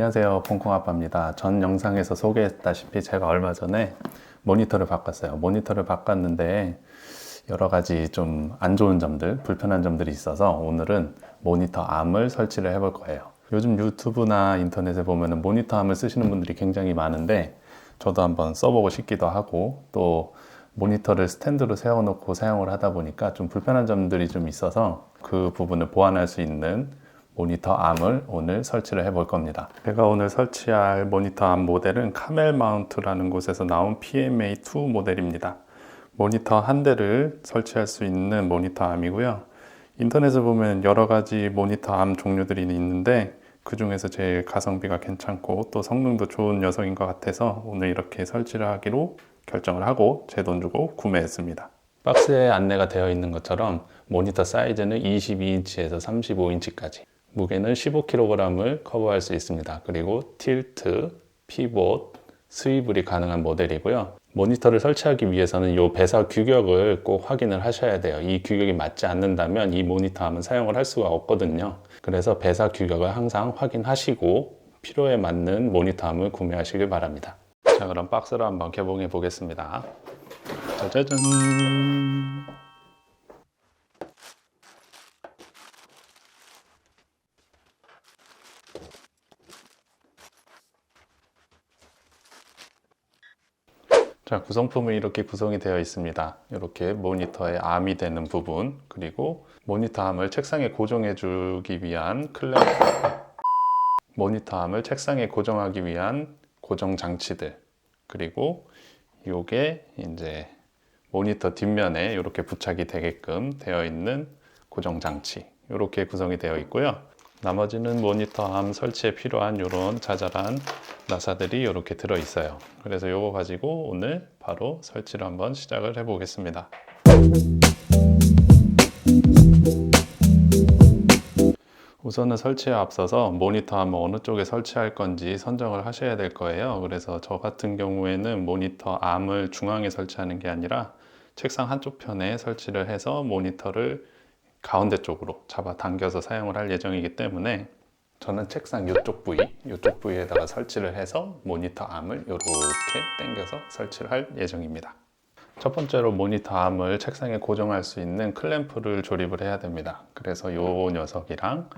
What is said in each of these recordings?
안녕하세요, 콩콩아빠입니다. 전 영상에서 소개했다시피 제가 얼마 전에 모니터를 바꿨어요. 모니터를 바꿨는데 여러 가지 좀 안 좋은 점들, 불편한 점들이 있어서 오늘은 모니터 암을 설치를 해볼 거예요. 요즘 유튜브나 인터넷에 보면 모니터 암을 쓰시는 분들이 굉장히 많은데 저도 한번 써보고 싶기도 하고, 또 모니터를 스탠드로 세워놓고 사용을 하다 보니까 좀 불편한 점들이 좀 있어서 그 부분을 보완할 수 있는 모니터 암을 오늘 설치를 해볼 겁니다. 제가 오늘 설치할 모니터 암 모델은 카멜 마운트라는 곳에서 나온 PMA2 모델입니다. 모니터 한 대를 설치할 수 있는 모니터 암이고요. 인터넷에 보면 여러 가지 모니터 암 종류들이 있는데 그 중에서 제일 가성비가 괜찮고 또 성능도 좋은 녀석인 것 같아서 오늘 이렇게 설치를 하기로 결정을 하고 제 돈 주고 구매했습니다. 박스에 안내가 되어 있는 것처럼 모니터 사이즈는 22인치에서 35인치까지, 무게는 15kg을 커버할 수 있습니다. 그리고 틸트, 피봇, 스위블이 가능한 모델이고요. 모니터를 설치하기 위해서는 이 배사 규격을 꼭 확인을 하셔야 돼요. 이 규격이 맞지 않는다면 이 모니터 암은 사용을 할 수가 없거든요. 그래서 배사 규격을 항상 확인하시고 필요에 맞는 모니터 암을 구매하시길 바랍니다. 자, 그럼 박스를 한번 개봉해 보겠습니다. 짜자잔. 자, 구성품은 이렇게 구성이 되어 있습니다. 이렇게 모니터의 암이 되는 부분, 그리고 모니터 암을 책상에 고정해 주기 위한 클램프, 모니터 암을 책상에 고정하기 위한 고정 장치들, 그리고 이게 이제 모니터 뒷면에 이렇게 부착이 되게끔 되어 있는 고정 장치, 이렇게 구성이 되어 있고요. 나머지는 모니터 암 설치에 필요한 이런 자잘한 나사들이 이렇게 들어 있어요. 그래서 이거 가지고 오늘 바로 설치를 한번 시작을 해 보겠습니다. 우선은 설치에 앞서서 모니터 암을 어느 쪽에 설치할 건지 선정을 하셔야 될 거예요. 그래서 저 같은 경우에는 모니터 암을 중앙에 설치하는 게 아니라 책상 한쪽 편에 설치를 해서 모니터를 가운데 쪽으로 잡아 당겨서 사용을 할 예정이기 때문에 저는 책상 이쪽 부위에다가 설치를 해서 모니터 암을 이렇게 당겨서 설치를 할 예정입니다. 첫 번째로 모니터 암을 책상에 고정할 수 있는 클램프를 조립을 해야 됩니다. 그래서 이 녀석이랑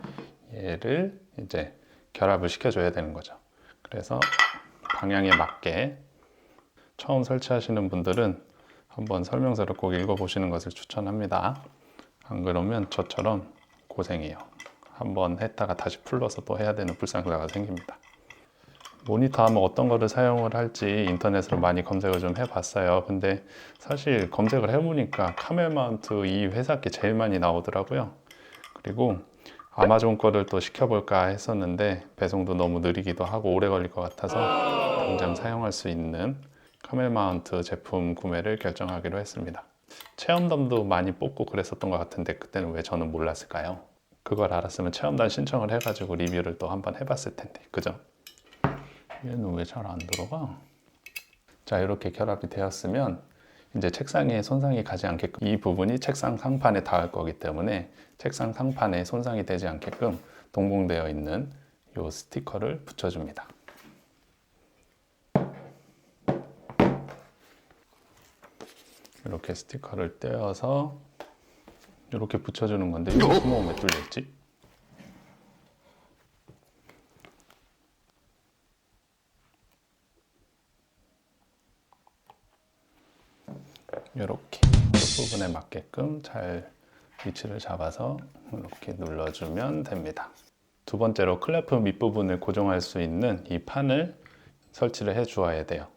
얘를 이제 결합을 시켜줘야 되는 거죠. 그래서 방향에 맞게 처음 설치하시는 분들은 한번 설명서를 꼭 읽어보시는 것을 추천합니다. 안 그러면 저처럼 고생해요. 한번 했다가 다시 풀러서 또 해야 되는 불상사가 생깁니다. 모니터 암은 어떤 거를 사용을 할지 인터넷으로 많이 검색을 좀 해봤어요. 근데 사실 검색을 해보니까 카멜 마운트 이 회사께 제일 많이 나오더라고요. 그리고 아마존 거를 또 시켜볼까 했었는데 배송도 너무 느리기도 하고 오래 걸릴 것 같아서 당장 사용할 수 있는 카멜 마운트 제품 구매를 결정하기로 했습니다. 체험단도 많이 뽑고 그랬었던 것 같은데 그때는 왜 저는 몰랐을까요? 그걸 알았으면 체험단 신청을 해가지고 리뷰를 또 한번 해봤을 텐데, 그죠? 얘는 왜 잘 안 들어가? 자, 이렇게 결합이 되었으면 이제 책상에 손상이 가지 않게끔, 이 부분이 책상 상판에 닿을 거기 때문에 책상 상판에 손상이 되지 않게끔 동봉되어 있는 이 스티커를 붙여줍니다. 이렇게 스티커를 떼어서 이렇게 붙여주는 건데 이거 구멍 왜 뚫려있지? 이렇게 끝부분에 맞게끔 잘 위치를 잡아서 이렇게 눌러주면 됩니다. 두 번째로 클램프 밑부분을 고정할 수 있는 이 판을 설치를 해 주어야 돼요.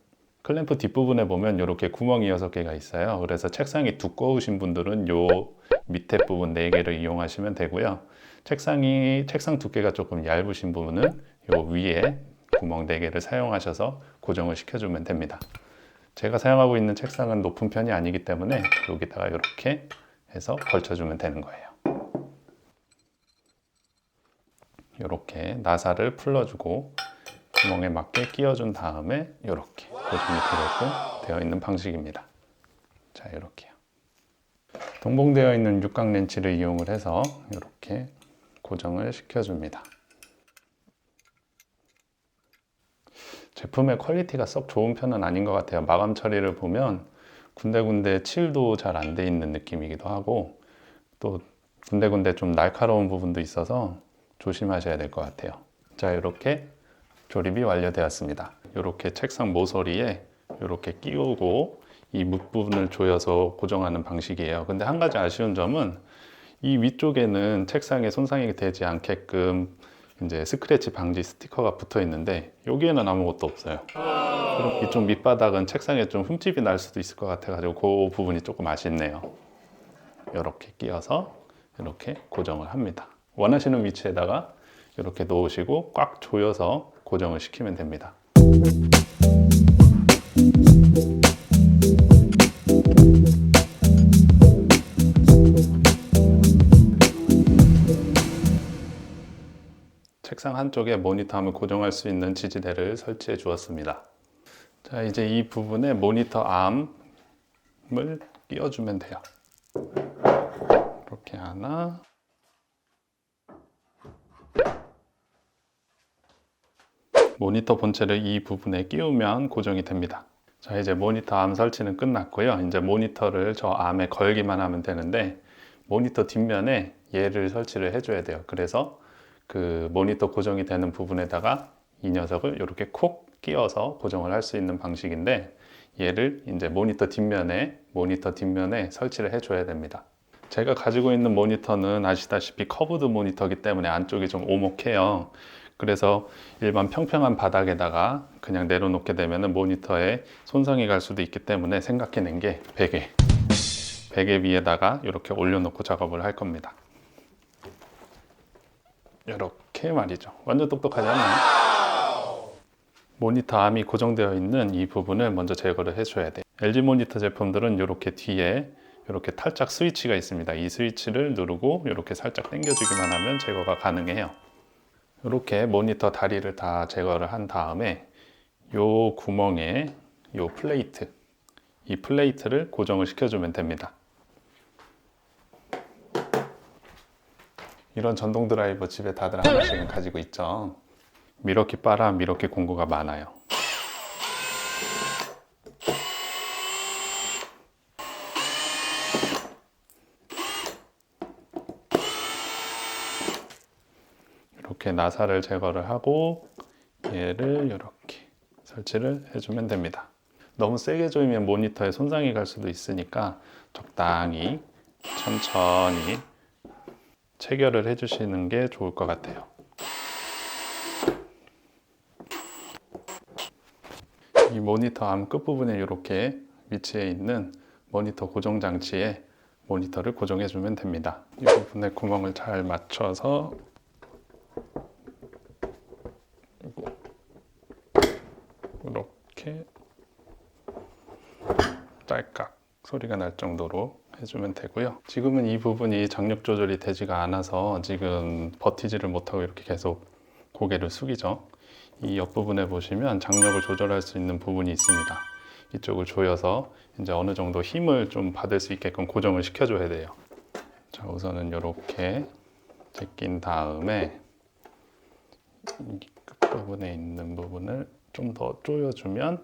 클램프 뒷부분에 보면 이렇게 구멍이 6개가 있어요. 그래서 책상이 두꺼우신 분들은 요 밑에 부분 4개를 이용하시면 되고요. 책상 두께가 조금 얇으신 부분은 요 위에 구멍 4개를 사용하셔서 고정을 시켜주면 됩니다. 제가 사용하고 있는 책상은 높은 편이 아니기 때문에 여기다가 이렇게 해서 걸쳐주면 되는 거예요. 이렇게 나사를 풀러주고 구멍에 맞게 끼워준 다음에 이렇게 고정이 되게끔 되어 있는 방식입니다. 자, 이렇게요. 동봉되어 있는 육각 렌치를 이용을 해서 이렇게 고정을 시켜줍니다. 제품의 퀄리티가 썩 좋은 편은 아닌 것 같아요. 마감 처리를 보면 군데군데 칠도 잘 안 돼 있는 느낌이기도 하고, 또 군데군데 좀 날카로운 부분도 있어서 조심하셔야 될 것 같아요. 자, 이렇게 조립이 완료되었습니다. 이렇게 책상 모서리에 이렇게 끼우고 이 밑부분을 조여서 고정하는 방식이에요. 근데 한 가지 아쉬운 점은 이 위쪽에는 책상에 손상이 되지 않게끔 이제 스크래치 방지 스티커가 붙어 있는데 여기에는 아무것도 없어요. 그럼 이쪽 밑바닥은 책상에 좀 흠집이 날 수도 있을 것 같아 가지고 그 부분이 조금 아쉽네요. 이렇게 끼워서 이렇게 고정을 합니다. 원하시는 위치에다가 이렇게 놓으시고 꽉 조여서 고정을 시키면 됩니다. 책상 한쪽에 모니터함을 고정할 수 있는 지지대를 설치해 주었습니다. 자, 이제 이 부분에 모니터 암을 끼워주면 돼요. 이렇게 하나, 모니터 본체를 이 부분에 끼우면 고정이 됩니다. 자, 이제 모니터 암 설치는 끝났고요. 이제 모니터를 저 암에 걸기만 하면 되는데 모니터 뒷면에 얘를 설치를 해줘야 돼요. 그래서 그 모니터 고정이 되는 부분에다가 이 녀석을 이렇게 콕 끼워서 고정을 할 수 있는 방식인데, 얘를 이제 모니터 뒷면에 설치를 해줘야 됩니다. 제가 가지고 있는 모니터는 아시다시피 커브드 모니터이기 때문에 안쪽이 좀 오목해요. 그래서 일반 평평한 바닥에다가 그냥 내려놓게 되면 모니터에 손상이 갈 수도 있기 때문에 생각해낸 게 베개 위에다가 이렇게 올려놓고 작업을 할 겁니다. 이렇게 말이죠. 완전 똑똑하지 않나요? 모니터 암이 고정되어 있는 이 부분을 먼저 제거를 해줘야 돼요. LG 모니터 제품들은 이렇게 뒤에 이렇게 탈착 스위치가 있습니다. 이 스위치를 누르고 이렇게 살짝 당겨주기만 하면 제거가 가능해요. 이렇게 모니터 다리를 다 제거를 한 다음에 이 구멍에 이 플레이트를 고정을 시켜주면 됩니다. 이런 전동 드라이버 집에 다들 하나씩은 가지고 있죠. 미러키 바라, 미러키 공구가 많아요. 이렇게 나사를 제거를 하고 얘를 이렇게 설치를 해주면 됩니다. 너무 세게 조이면 모니터에 손상이 갈 수도 있으니까 적당히 천천히 체결을 해주시는 게 좋을 것 같아요. 이 모니터 암 끝부분에 이렇게 위치해 있는 모니터 고정 장치에 모니터를 고정해 주면 됩니다. 이 부분에 구멍을 잘 맞춰서 이렇게 딸깍 소리가 날 정도로 해주면 되고요. 지금은 이 부분이 장력 조절이 되지가 않아서 지금 버티지를 못하고 이렇게 계속 고개를 숙이죠. 이 옆부분에 보시면 장력을 조절할 수 있는 부분이 있습니다. 이쪽을 조여서 이제 어느 정도 힘을 좀 받을 수 있게끔 고정을 시켜줘야 돼요. 자, 우선은 이렇게 제낀 다음에 이 끝부분에 있는 부분을 좀 더 조여주면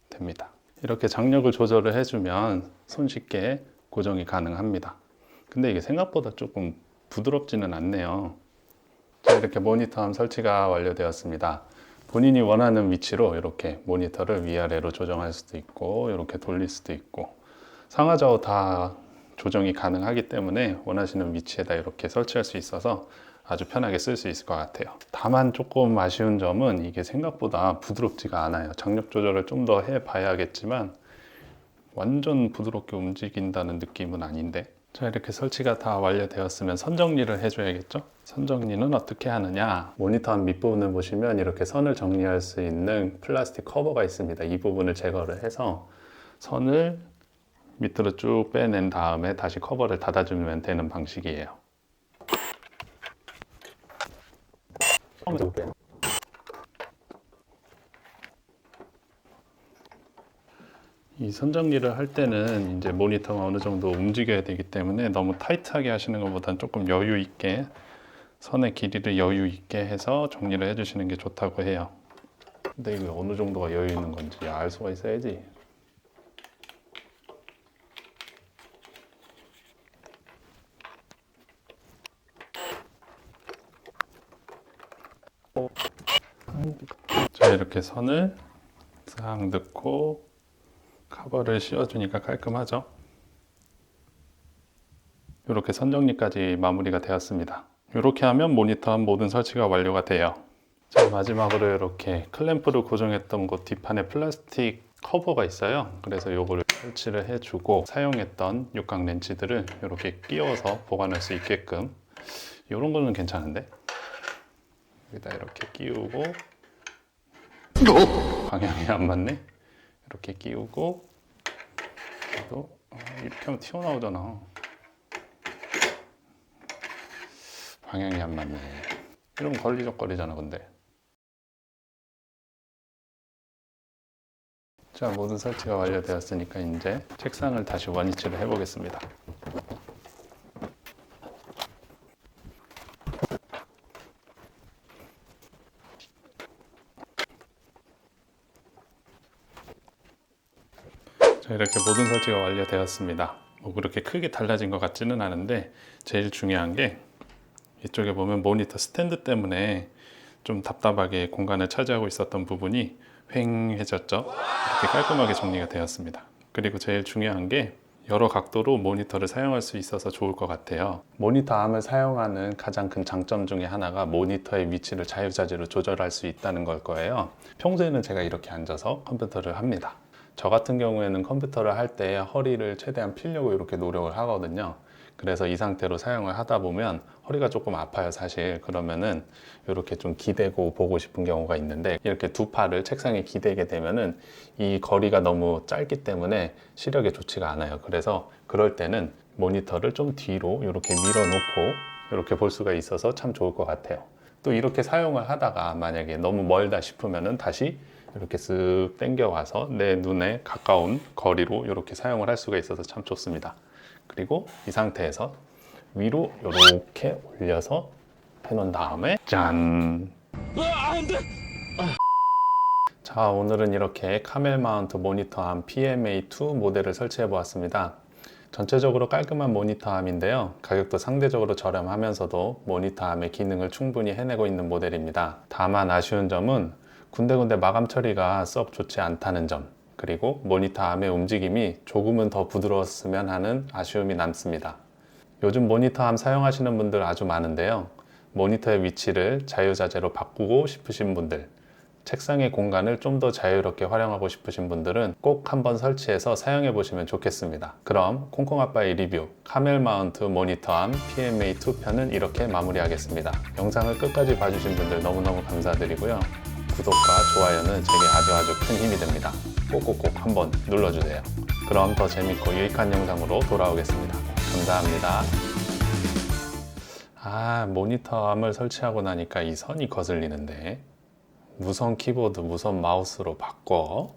됩니다. 이렇게 장력을 조절을 해주면 손쉽게 고정이 가능합니다. 근데 이게 생각보다 조금 부드럽지는 않네요. 자, 이렇게 모니터암 설치가 완료되었습니다. 본인이 원하는 위치로 이렇게 모니터를 위아래로 조정할 수도 있고 이렇게 돌릴 수도 있고 상하좌우 다 조정이 가능하기 때문에 원하시는 위치에다 이렇게 설치할 수 있어서 아주 편하게 쓸 수 있을 것 같아요. 다만 조금 아쉬운 점은 이게 생각보다 부드럽지가 않아요. 장력 조절을 좀 더 해봐야겠지만 완전 부드럽게 움직인다는 느낌은 아닌데. 자, 이렇게 설치가 다 완료되었으면 선 정리를 해줘야겠죠? 선 정리는 어떻게 하느냐? 모니터 한 밑부분을 보시면 이렇게 선을 정리할 수 있는 플라스틱 커버가 있습니다. 이 부분을 제거를 해서 선을 밑으로 쭉 빼낸 다음에 다시 커버를 닫아주면 되는 방식이에요. 이 선 정리를 할 때는 이제 모니터가 어느 정도 움직여야 되기 때문에 너무 타이트하게 하시는 것보다는 조금 여유 있게 선의 길이를 여유 있게 해서 정리를 해주시는 게 좋다고 해요. 근데 이게 어느 정도가 여유 있는 건지 알 수가 있어야지. 자, 이렇게 선을 싹 넣고 커버를 씌워주니까 깔끔하죠. 이렇게 선 정리까지 마무리가 되었습니다. 이렇게 하면 모니터 모든 설치가 완료가 돼요. 자, 마지막으로 이렇게 클램프를 고정했던 곳 뒷판에 플라스틱 커버가 있어요. 그래서 이거를 설치를 해주고 사용했던 육각 렌치들을 이렇게 끼워서 보관할 수 있게끔, 이런 거는 괜찮은데 여기다 이렇게 끼우고, 방향이 안 맞네. 이렇게 끼우고, 또 이렇게 하면 튀어나오잖아. 방향이 안 맞네. 이러면 걸리적거리잖아. 근데 자, 모든 설치가 완료되었으니까 이제 책상을 다시 원위치를 해 보겠습니다. 자, 이렇게 모든 설치가 완료되었습니다. 뭐 그렇게 크게 달라진 것 같지는 않은데, 제일 중요한 게 이쪽에 보면 모니터 스탠드 때문에 좀 답답하게 공간을 차지하고 있었던 부분이 휑해졌죠. 이렇게 깔끔하게 정리가 되었습니다. 그리고 제일 중요한 게 여러 각도로 모니터를 사용할 수 있어서 좋을 것 같아요. 모니터 암을 사용하는 가장 큰 장점 중에 하나가 모니터의 위치를 자유자재로 조절할 수 있다는 걸 거예요. 평소에는 제가 이렇게 앉아서 컴퓨터를 합니다. 저 같은 경우에는 컴퓨터를 할 때 허리를 최대한 펴려고 이렇게 노력을 하거든요. 그래서 이 상태로 사용을 하다 보면 허리가 조금 아파요, 사실. 그러면은 이렇게 좀 기대고 보고 싶은 경우가 있는데, 이렇게 두 팔을 책상에 기대게 되면은 이 거리가 너무 짧기 때문에 시력에 좋지가 않아요. 그래서 그럴 때는 모니터를 좀 뒤로 이렇게 밀어놓고 이렇게 볼 수가 있어서 참 좋을 것 같아요. 또 이렇게 사용을 하다가 만약에 너무 멀다 싶으면은 다시 이렇게 쓱 당겨와서 내 눈에 가까운 거리로 이렇게 사용을 할 수가 있어서 참 좋습니다. 그리고 이 상태에서 위로 이렇게 올려서 해놓은 다음에 짠! 자, 오늘은 이렇게 카멜 마운트 모니터암 PMA2 모델을 설치해 보았습니다. 전체적으로 깔끔한 모니터암인데요, 가격도 상대적으로 저렴하면서도 모니터암의 기능을 충분히 해내고 있는 모델입니다. 다만 아쉬운 점은 군데군데 마감 처리가 썩 좋지 않다는 점, 그리고 모니터암의 움직임이 조금은 더 부드러웠으면 하는 아쉬움이 남습니다. 요즘 모니터암 사용하시는 분들 아주 많은데요, 모니터의 위치를 자유자재로 바꾸고 싶으신 분들, 책상의 공간을 좀 더 자유롭게 활용하고 싶으신 분들은 꼭 한번 설치해서 사용해 보시면 좋겠습니다. 그럼 콩콩아빠의 리뷰 카멜 마운트 모니터암 PMA2 편은 이렇게 마무리하겠습니다. 영상을 끝까지 봐주신 분들 너무너무 감사드리고요. 구독과 좋아요는 제게 아주 큰 힘이 됩니다. 꼭꼭꼭 한번 눌러주세요. 그럼 더 재밌고 유익한 영상으로 돌아오겠습니다. 감사합니다. 모니터암을 설치하고 나니까 이 선이 거슬리는데, 무선 키보드, 무선 마우스로 바꿔.